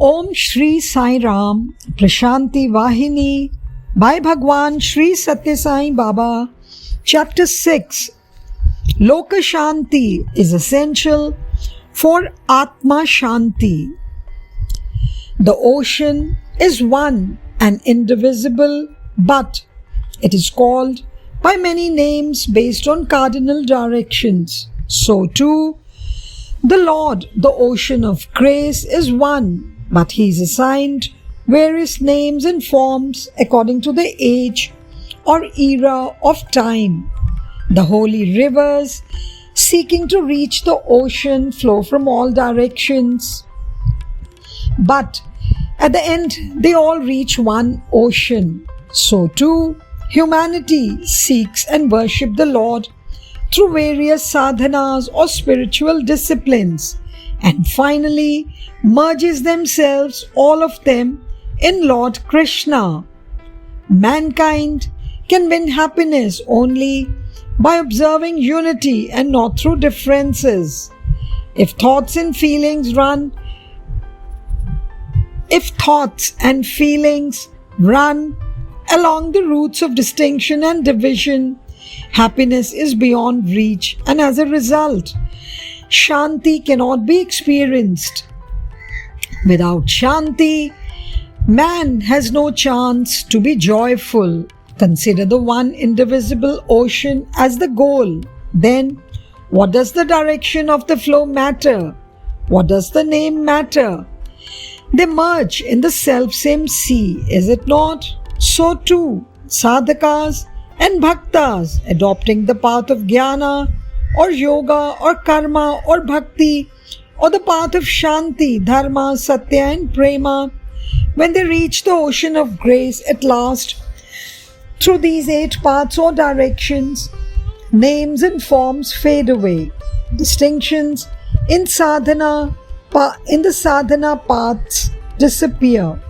Om Shri Sai Ram Prashanti Vahini by Bhagwan Shri Satya Sai Baba. Chapter 6. Loka Shanti is essential for Atma Shanti. The ocean is one and indivisible, but it is called by many names based on cardinal directions. So too, the Lord, the ocean of grace, is one, but He is assigned various names and forms according to the age or era of time. The holy rivers seeking to reach the ocean flow from all directions, but at the end they all reach one ocean. So too, humanity seeks and worships the Lord through various sadhanas or spiritual disciplines, and finally merges themselves, all of them, in Lord Krishna. Mankind can win happiness only by observing unity and not through differences. If thoughts and feelings run along the routes of distinction and division, happiness is beyond reach, and as a result, Shanti cannot be experienced. Without Shanti, man has no chance to be joyful. Consider the one indivisible ocean as the goal. Then, what does the direction of the flow matter? What does the name matter? They merge in the self-same sea, is it not? So too, sadhakas and bhaktas adopting the path of jnana or yoga or karma or bhakti or the path of shanti, dharma, satya and prema, when they reach the ocean of grace at last, through these 8 paths or directions, names and forms fade away. Distinctions in the sadhana paths disappear.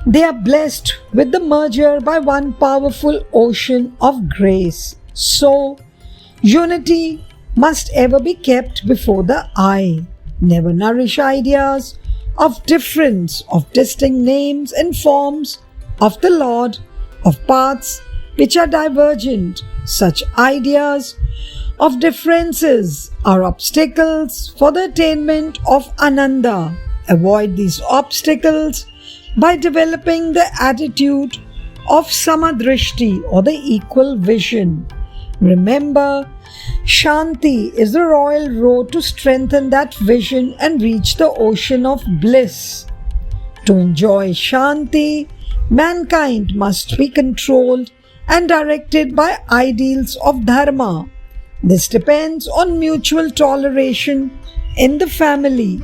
They are blessed with the merger by one powerful ocean of grace. So, unity must ever be kept before the eye. Never nourish ideas of difference, of distinct names and forms of the Lord, of paths which are divergent. Such ideas of differences are obstacles for the attainment of Ananda. Avoid these obstacles by developing the attitude of Samadrishti or the equal vision. Remember, Shanti is the royal road to strengthen that vision and reach the ocean of bliss. To enjoy Shanti, mankind must be controlled and directed by ideals of dharma. This depends on mutual toleration in the family.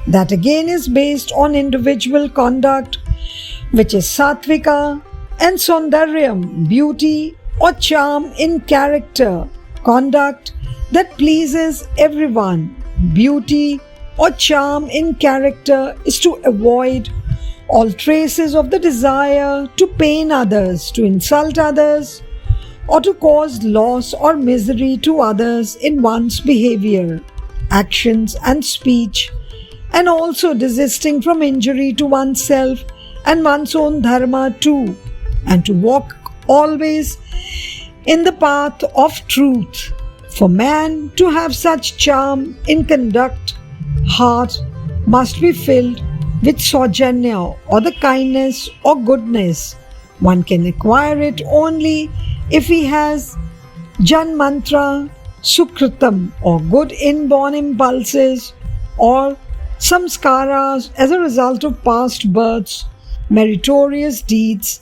That again is based on individual conduct, which is sattvika, and saundaryam, beauty or charm in character, conduct that pleases everyone. Beauty or charm in character is to avoid all traces of the desire to pain others, to insult others, or to cause loss or misery to others in one's behavior, actions and speech, and also desisting from injury to oneself and one's own dharma too, and to walk always in the path of truth. For man to have such charm in conduct, heart must be filled with saujanya or the kindness or goodness. One can acquire it only if he has janmantra, sukritam or good inborn impulses, or samskaras as a result of past births, meritorious deeds.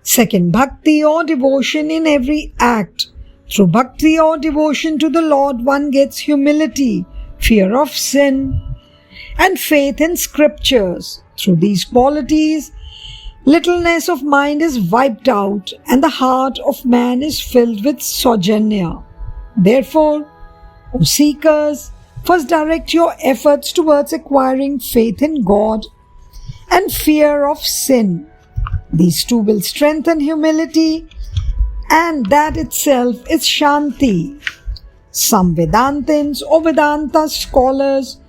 Second, bhakti or devotion in every act. Through bhakti or devotion to the Lord, one gets humility, fear of sin, and faith in scriptures. Through these qualities, littleness of mind is wiped out and the heart of man is filled with saujanya. Therefore, O seekers, first direct your efforts towards acquiring faith in God and fear of sin. These two will strengthen humility, and that itself is Shanti. Some Vedantins or Vedanta scholars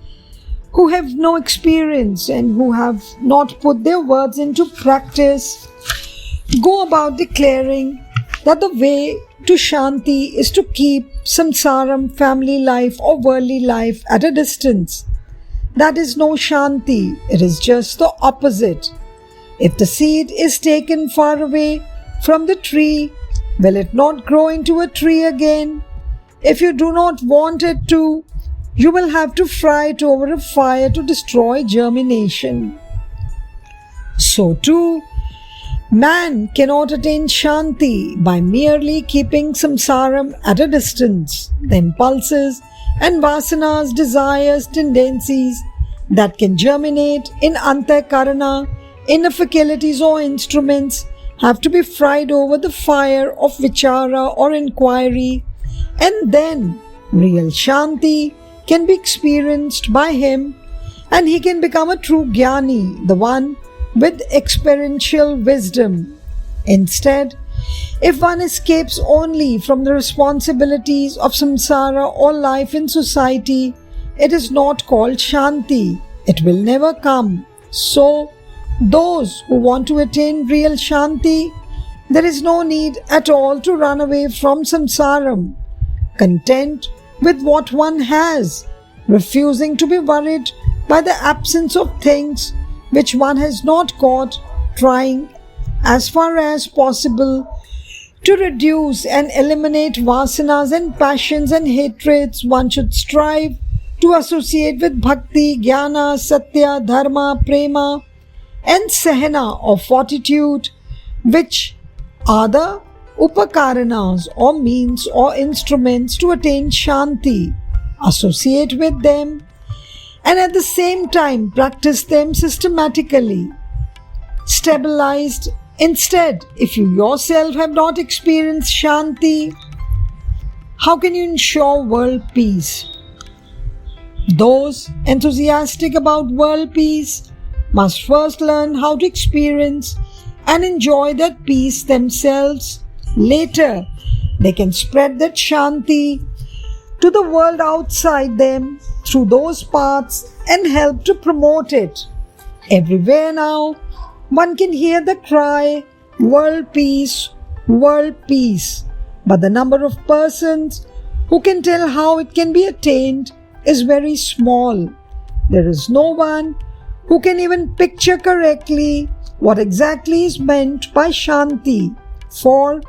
who have no experience and who have not put their words into practice go about declaring that the way to Shanti is to keep samsaram, family life or worldly life at a distance. That is no Shanti, it is just the opposite. If the seed is taken far away from the tree, will it not grow into a tree again? If you do not want it to, you will have to fry it over a fire to destroy germination. So too, man cannot attain Shanti by merely keeping samsaram at a distance. The impulses and vasanas, desires, tendencies that can germinate in antakarana, inner faculties or instruments have to be fried over the fire of vichara or inquiry, and then real Shanti can be experienced by him and he can become a true jnani, the one with experiential wisdom. Instead, if one escapes only from the responsibilities of samsara or life in society, it is not called Shanti. It will never come. So, those who want to attain real Shanti, there is no need at all to run away from samsaram. Content with what one has, refusing to be worried by the absence of things which one has not got, trying as far as possible to reduce and eliminate vasanas and passions and hatreds. One should strive to associate with bhakti, jnana, satya, dharma, prema and sahana or fortitude, which are the upakaranas or means or instruments to attain Shanti. Associate with them and at the same time practice them systematically. Stabilized. Instead, if you yourself have not experienced Shanti, how can you ensure world peace? Those enthusiastic about world peace must first learn how to experience and enjoy that peace themselves. Later, they can spread that Shanti to the world outside them through those paths and help to promote it. Everywhere now, one can hear the cry, world peace, but the number of persons who can tell how it can be attained is very small. There is no one who can even picture correctly what exactly is meant by Shanti. For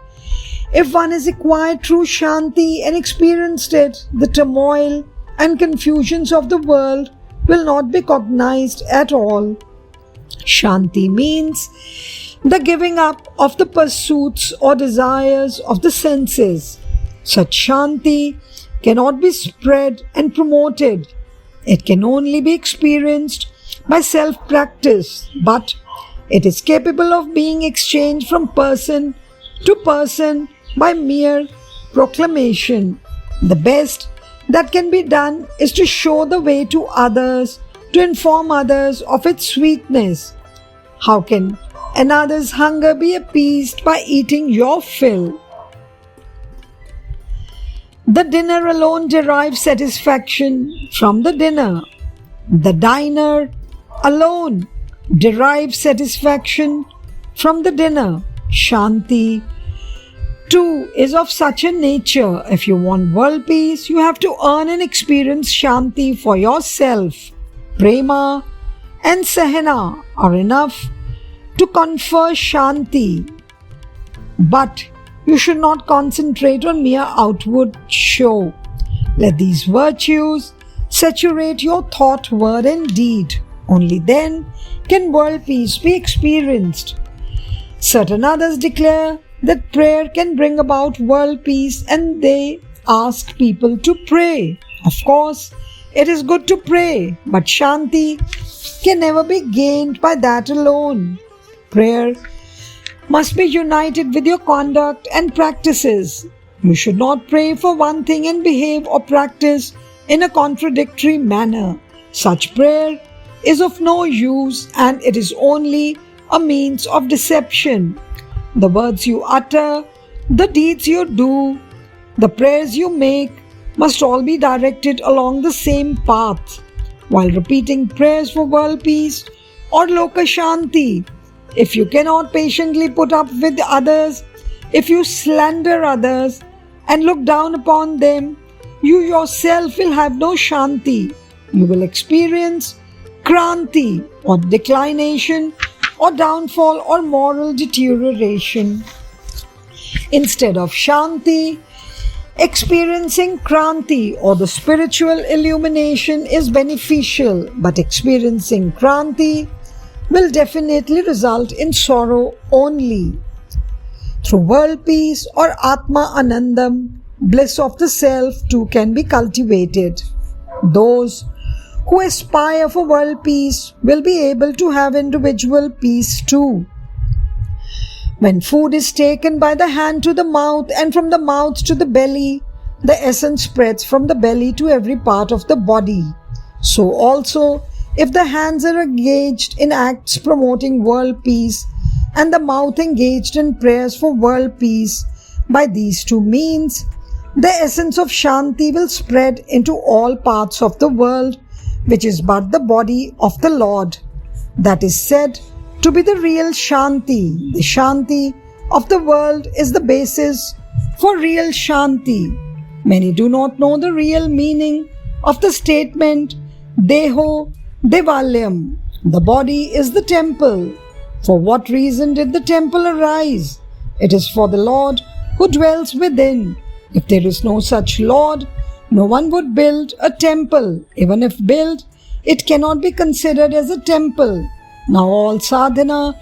if one has acquired true Shanti and experienced it, the turmoil and confusions of the world will not be cognized at all. Shanti means the giving up of the pursuits or desires of the senses. Such Shanti cannot be spread and promoted. It can only be experienced by self-practice, but it is capable of being exchanged from person to person by mere proclamation. The best that can be done is to show the way to others, to inform others of its sweetness. How can another's hunger be appeased by eating your fill? The dinner alone derives satisfaction from the dinner. The diner alone derives satisfaction from the dinner. Shanti too is of such a nature. If you want world peace, you have to earn and experience Shanti for yourself. Prema and Sahana are enough to confer Shanti, but you should not concentrate on mere outward show. Let these virtues saturate your thought, word and deed. Only then can world peace be experienced. Certain others declare that prayer can bring about world peace and they ask people to pray. Of course, it is good to pray, but Shanti can never be gained by that alone. Prayer must be united with your conduct and practices. You should not pray for one thing and behave or practice in a contradictory manner. Such prayer is of no use and it is only a means of deception. The words you utter, the deeds you do, the prayers you make must all be directed along the same path. while repeating prayers for world peace or Loka Shanti. If you cannot patiently put up with others, if you slander others and look down upon them, you yourself will have no Shanti. You will experience Kranti or declination or downfall or moral deterioration. Instead of Shanti, experiencing Kranti or the spiritual illumination is beneficial, but experiencing Kranti will definitely result in sorrow only. Through world peace or Atma Anandam, bliss of the self too can be cultivated. Those who aspire for world peace will be able to have individual peace too. When food is taken by the hand to the mouth and from the mouth to the belly, the essence spreads from the belly to every part of the body. So also, if the hands are engaged in acts promoting world peace and the mouth engaged in prayers for world peace, by these two means, the essence of Shanti will spread into all parts of the world, which is but the body of the Lord. That is said to be the real Shanti. The Shanti of the world is the basis for real Shanti. Many do not know the real meaning of the statement Deho Devalayam. The body is the temple. For what reason did the temple arise? It is for the Lord who dwells within. If there is no such Lord, no one would build a temple. Even if built, it cannot be considered as a temple. Now all sadhana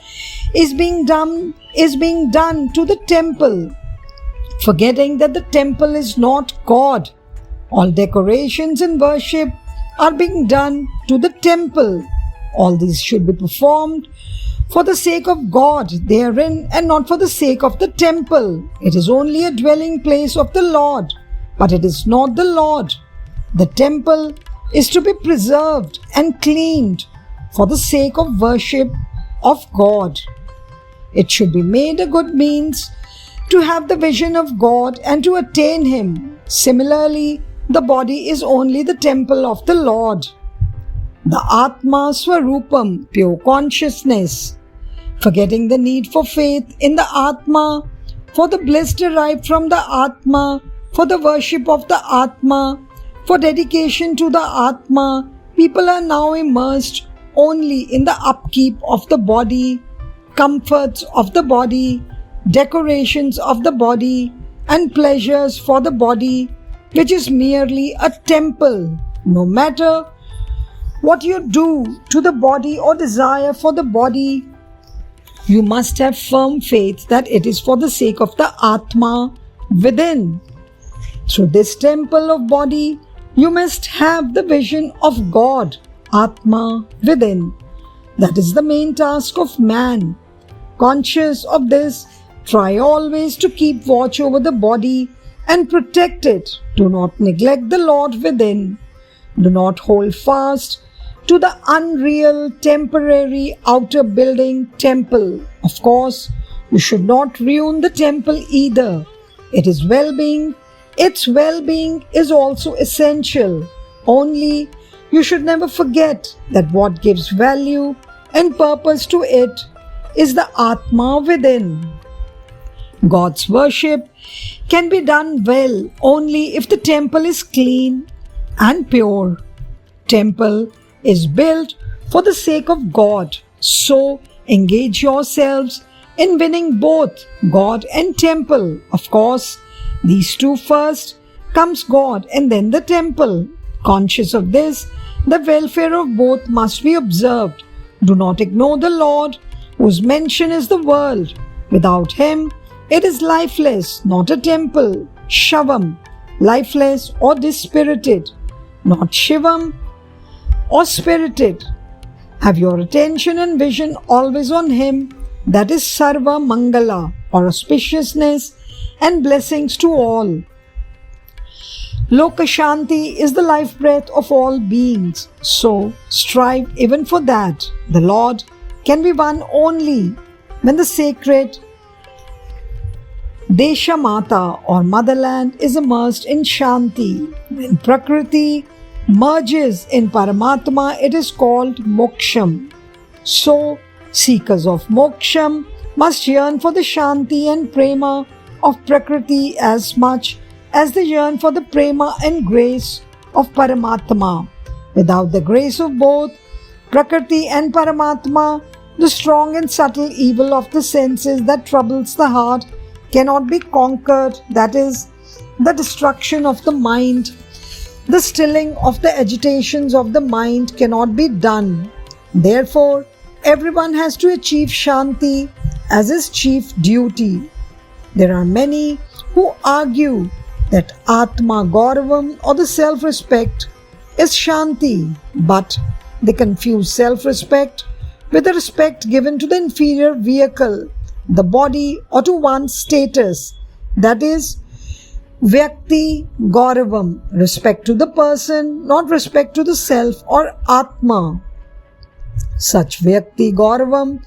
is being done to the temple, forgetting that the temple is not God. All decorations and worship are being done to the temple. All these should be performed for the sake of God therein and not for the sake of the temple. It is only a dwelling place of the Lord, but it is not the Lord. The temple is to be preserved and cleaned for the sake of worship of God. It should be made a good means to have the vision of God and to attain Him. Similarly, the body is only the temple of the Lord. The Atma Swarupam, pure consciousness. Forgetting the need for faith in the Atma, for the bliss derived from the Atma, for the worship of the Atma, for dedication to the Atma, people are now immersed only in the upkeep of the body, comforts of the body, decorations of the body, and pleasures for the body, which is merely a temple. No matter what you do to the body or desire for the body, you must have firm faith that it is for the sake of the Atma within. Through this temple of body, you must have the vision of God, Atma within. That is the main task of man. Conscious of this, try always to keep watch over the body and protect it. Do not neglect the Lord within. Do not hold fast to the unreal, temporary outer building temple. Of course, you should not ruin the temple either. Its well-being is also essential. Only you should never forget that what gives value and purpose to it is the Atma within. God's worship can be done well only if the temple is clean and pure. Temple is built for the sake of God. So engage yourselves in winning both God and temple. Of course, these two first comes God and then the temple. Conscious of this, the welfare of both must be observed. Do not ignore the Lord, whose mention is the world. Without Him, it is lifeless, not a temple. Shavam, lifeless or dispirited, not Shivam or spirited. Have your attention and vision always on Him. That is Sarva Mangala, or auspiciousness and blessings to all. Loka Shanti is the life breath of all beings. So strive even for that. The Lord can be won only when the sacred Desha Mata or motherland is immersed in Shanti. When Prakriti merges in Paramatma, it is called moksham. So, seekers of moksham must yearn for the shanti and prema of Prakriti as much as they yearn for the prema and grace of Paramatma. Without the grace of both Prakriti and Paramatma, the strong and subtle evil of the senses that troubles the heart cannot be conquered, that is, the destruction of the mind. The stilling of the agitations of the mind cannot be done. Therefore, everyone has to achieve Shanti as his chief duty. There are many who argue that Atma Gauravam or the self-respect is Shanti, but they confuse self-respect with the respect given to the inferior vehicle, the body, or to one's status, that is, Vyakti Gauravam, respect to the person, not respect to the self or Atma. Such Vyakti Gauravam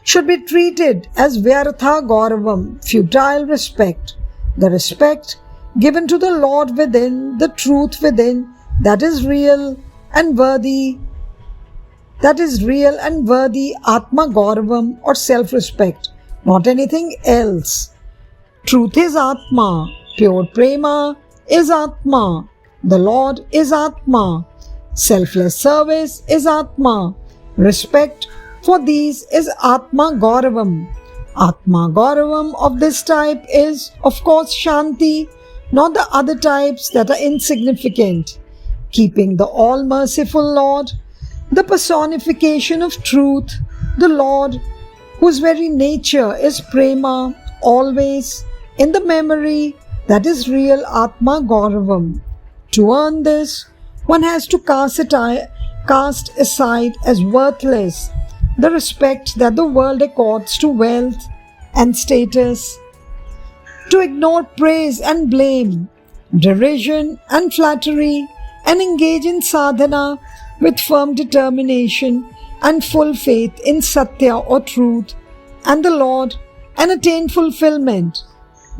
should be treated as Vyartha Gauravam, futile respect, the respect given to the Lord within, the truth within, that is real and worthy Atma Gauravam or self-respect, not anything else. Truth is Atma, pure prema is Atma, the Lord is Atma, selfless service is Atma, respect for these is Atma Gauravam. Atma Gauravam of this type is, of course, Shanti, not the other types that are insignificant. Keeping the all-merciful Lord, the personification of truth, the Lord, whose very nature is prema, always in the memory, that is real Atma Gauravam. To earn this, one has to cast aside as worthless the respect that the world accords to wealth and status, to ignore praise and blame, derision and flattery, and engage in sadhana with firm determination and full faith in Satya or truth and the Lord, and attain fulfillment.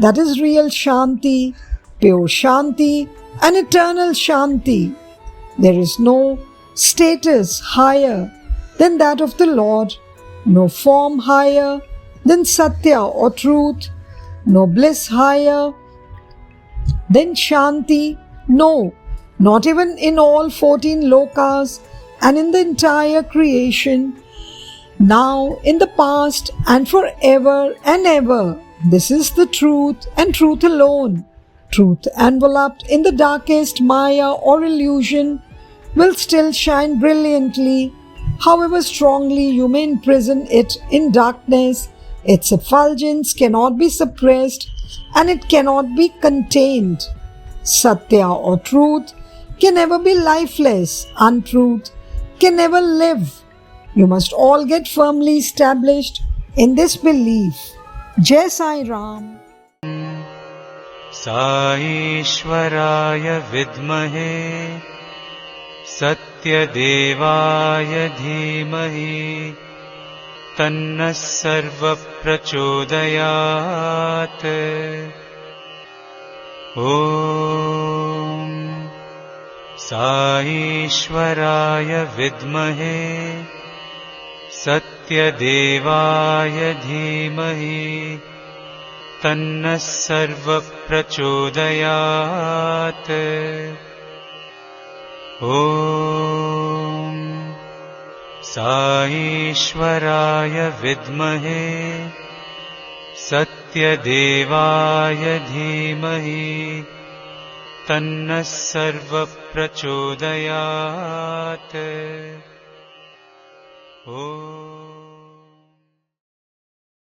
That is real Shanti, pure Shanti, and eternal Shanti. There is no status higher than that of the Lord, no form higher than Satya or truth, no bliss higher than Shanti, no, not even in all 14 lokas and in the entire creation, now, in the past, and forever and ever. This is the truth and truth alone. Truth enveloped in the darkest maya or illusion will still shine brilliantly, however strongly you may imprison it in darkness. Its effulgence cannot be suppressed and it cannot be contained. Satya or truth can never be lifeless. Untruth can never live. You must all get firmly established in this belief. Jai Sai Ram. Saishwaraya vidmahe Satyadevaya dhimahi Tanna sarva prachodayat. Om Saishwaraya vidmahe Satyadevaya dhimahi Tanna sarva prachodayat. Om Saishwaraya vidmahe Satyadevaya dhimahi Tanna sarva prachodayat. Om